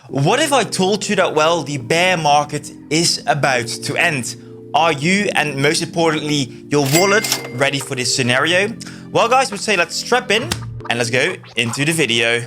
What if I told you that, well, the bear market is about to end? Are you, and most importantly, your wallet, ready for this scenario? Well, guys, we'd say let's strap in and let's go into the video.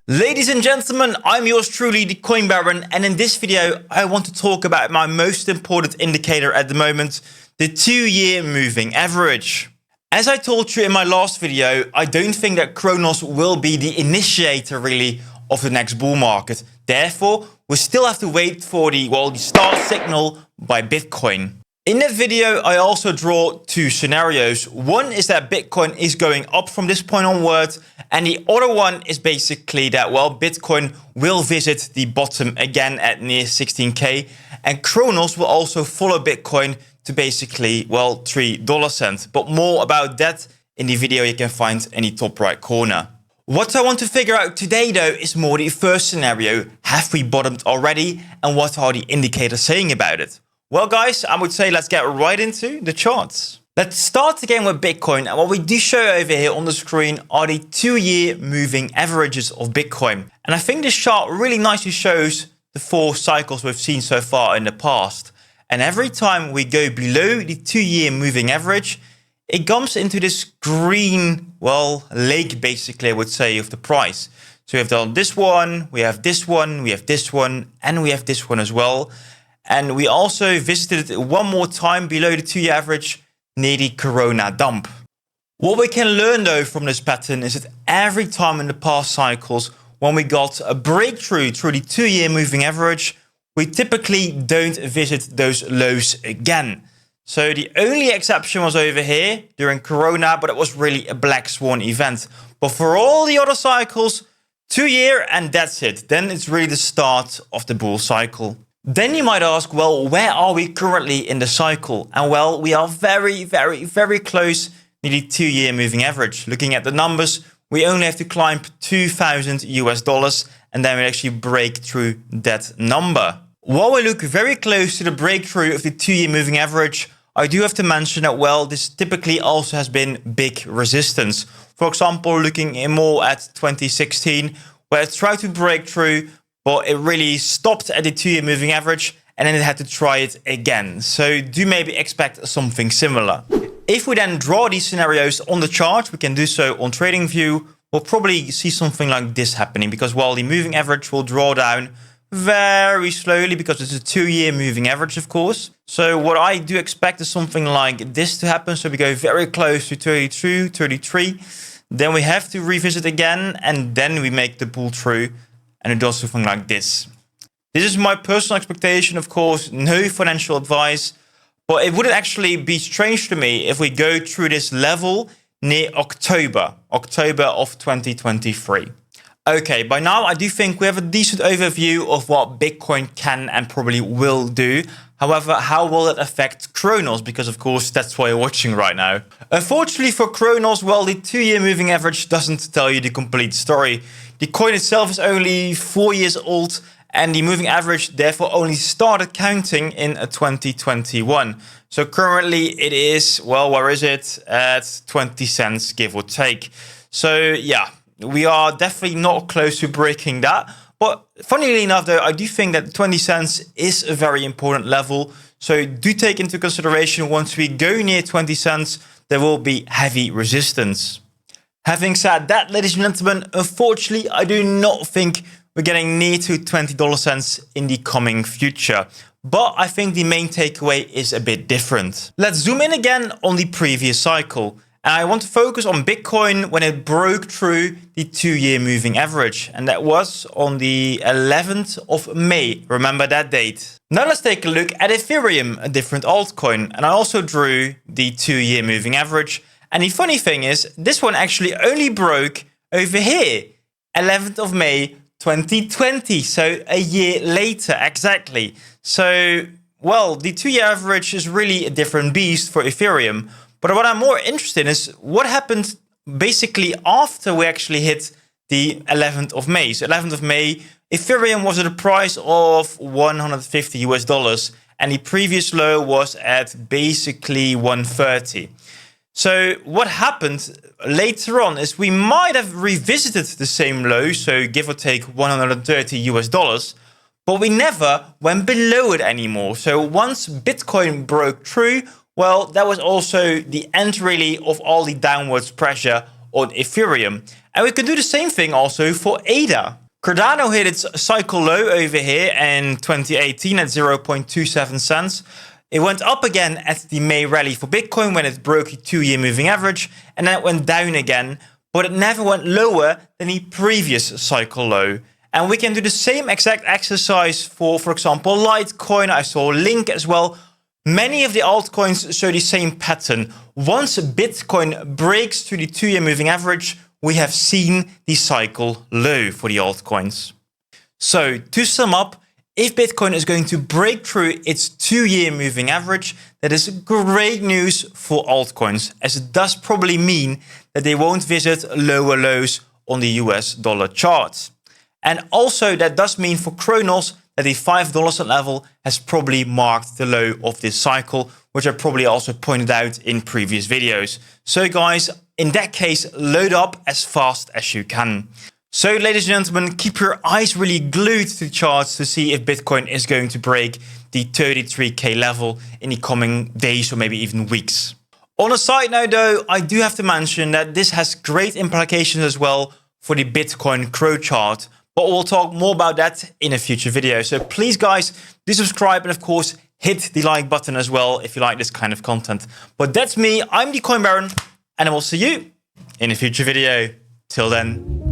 Ladies and gentlemen, I'm yours truly, the Coin Baron, and in this video, I want to talk about my most important indicator at the moment, the 2-year moving average. As I told you in my last video, I don't think that Cronos will be the initiator really of the next bull market. Therefore, we still have to wait for the start signal by Bitcoin. In that video, I also draw two scenarios. One is that Bitcoin is going up from this point onward, and the other one is basically that, Bitcoin will visit the bottom again at near 16K, and Cronos will also follow Bitcoin to basically, $3. But more about that in the video you can find in the top right corner. What I want to figure out today, though, is more the first scenario. Have we bottomed already? And what are the indicators saying about it? Well, guys, I would say let's get right into the charts. Let's start again with Bitcoin. And what we do show over here on the screen are the 2-year moving averages of Bitcoin. And I think this chart really nicely shows the 4 cycles we've seen so far in the past. And every time we go below the 2-year moving average, it comes into this green, lake, basically, I would say, of the price. So we have done this one, we have this one, we have this one, and we have this one as well. And we also visited it one more time below the 2-year average near the Corona dump. What we can learn, though, from this pattern is that every time in the past cycles, when we got a breakthrough through the 2-year moving average, we typically don't visit those lows again. So the only exception was over here during Corona, but it was really a black swan event. But for all the other cycles, 2-year and that's it. Then it's really the start of the bull cycle. Then you might ask, where are we currently in the cycle? And we are very, very, very close to the 2-year moving average. Looking at the numbers, we only have to climb $2,000 and then we actually break through that number. While we look very close to the breakthrough of the 2-year moving average, I do have to mention that, this typically also has been big resistance. For example, looking more at 2016, where it tried to break through, but it really stopped at the 2-year moving average, and then it had to try it again. So do maybe expect something similar. If we then draw these scenarios on the chart, we can do so on TradingView, we'll probably see something like this happening, because the moving average will draw down very slowly because it's a 2-year moving average, of course. So what I do expect is something like this to happen. So we go very close to 32, 33. Then we have to revisit again, and then we make the pull through, and it does something like this. This is my personal expectation, of course, no financial advice, but it wouldn't actually be strange to me if we go through this level near October of 2023. Okay, by now I do think we have a decent overview of what Bitcoin can and probably will do. However, how will it affect Cronos? Because of course, that's why you're watching right now. Unfortunately for Cronos, the 2-year moving average doesn't tell you the complete story. The coin itself is only 4 years old, and the moving average therefore only started counting in 2021. So currently it is, where is it? At 20 cents, give or take. So yeah, we are definitely not close to breaking that. But funnily enough, though, I do think that 20 cents is a very important level. So do take into consideration, once we go near 20 cents, there will be heavy resistance. Having said that, ladies and gentlemen, unfortunately, I do not think we're getting near to 20 cents in the coming future. But I think the main takeaway is a bit different. Let's zoom in again on the previous cycle. And I want to focus on Bitcoin when it broke through the 2-year moving average. And that was on the 11th of May. Remember that date. Now let's take a look at Ethereum, a different altcoin. And I also drew the 2-year moving average. And the funny thing is, this one actually only broke over here, 11th of May, 2020. So a year later, exactly. So, the 2-year average is really a different beast for Ethereum. But what I'm more interested in is what happened basically after we actually hit the 11th of May. So 11th of May, Ethereum was at a price of $150, and the previous low was at basically 130. So what happened later on is we might have revisited the same low, so give or take 130 US dollars, but we never went below it anymore. So once Bitcoin broke through, well, that was also the end really of all the downwards pressure on Ethereum. And we could do the same thing also for ADA. Cardano hit its cycle low over here in 2018 at 0.27 cents. It went up again at the May rally for Bitcoin when it broke the 2-year moving average, and then it went down again, but it never went lower than the previous cycle low. And we can do the same exact exercise for example, Litecoin. I saw Link as well. Many of the altcoins show the same pattern. Once Bitcoin breaks through the 2-year moving average, we have seen the cycle low for the altcoins. So to sum up, if Bitcoin is going to break through its 2-year moving average, that is great news for altcoins, as it does probably mean that they won't visit lower lows on the US dollar chart. And also that does mean for Cronos that the $5 level has probably marked the low of this cycle, which I probably also pointed out in previous videos. So guys, in that case, load up as fast as you can. So ladies and gentlemen, keep your eyes really glued to the charts to see if Bitcoin is going to break the 33K level in the coming days or maybe even weeks. On a side note though, I do have to mention that this has great implications as well for the Bitcoin CRO chart, but we'll talk more about that in a future video. So please guys, do subscribe and of course hit the like button as well if you like this kind of content. But that's me, I'm the Coin Baron, and I will see you in a future video. Till then.